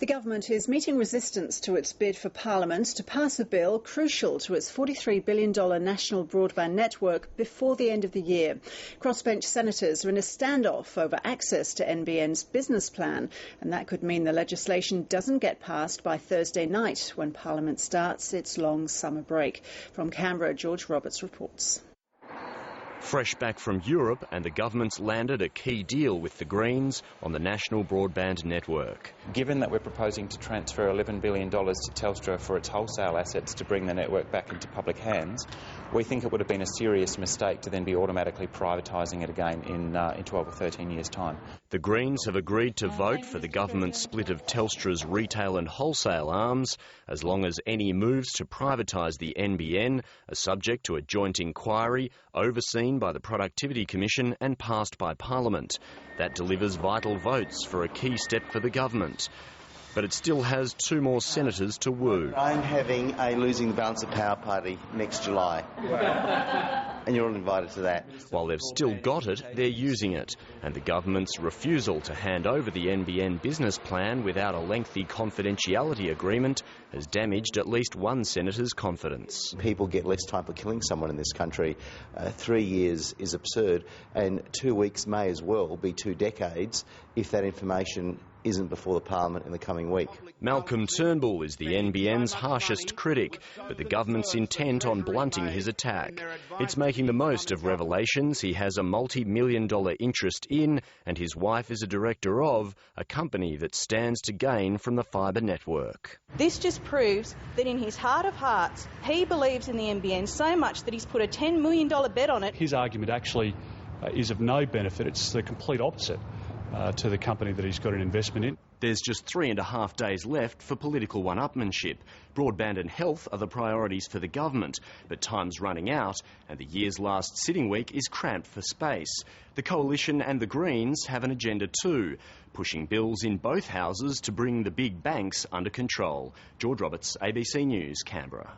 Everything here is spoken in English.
The government is meeting resistance to its bid for Parliament to pass a bill crucial to its $43 billion National Broadband Network before the end of the year. Crossbench senators are in a standoff over access to NBN's business plan, and that could mean the legislation doesn't get passed by Thursday night when Parliament starts its long summer break. From Canberra, George Roberts reports. Fresh back from Europe, and the government's landed a key deal with the Greens on the National Broadband Network. Given that we're proposing to transfer $11 billion to Telstra for its wholesale assets to bring the network back into public hands, we think it would have been a serious mistake to then be automatically privatising it again in 12 or 13 years' time. The Greens have agreed to vote for the government's split of Telstra's retail and wholesale arms, as long as any moves to privatise the NBN are subject to a joint inquiry overseen by the Productivity Commission and passed by Parliament. That delivers vital votes for a key step for the government. But it still has two more senators to woo. I'm having a losing the balance of power party next July. And you're all invited to that. While they've still got it, they're using it. And the government's refusal to hand over the NBN business plan without a lengthy confidentiality agreement has damaged at least one senator's confidence. People get less time for killing someone in this country. 3 years is absurd, and 2 weeks may as well be 2 decades if that information isn't before the Parliament in the coming week. Malcolm Turnbull is the NBN's harshest critic, but the government's intent on blunting his attack. It's making the most of revelations he has a multi-million-dollar interest in, and his wife is a director of, a company that stands to gain from the fibre network. This just proves that in his heart of hearts, he believes in the NBN so much that he's put a $10 million bet on it. His argument actually is of no benefit. It's the complete opposite to the company that he's got an investment in. There's just 3.5 days left for political one-upmanship. Broadband and health are the priorities for the government, but time's running out and the year's last sitting week is cramped for space. The Coalition and the Greens have an agenda too, pushing bills in both houses to bring the big banks under control. George Roberts, ABC News, Canberra.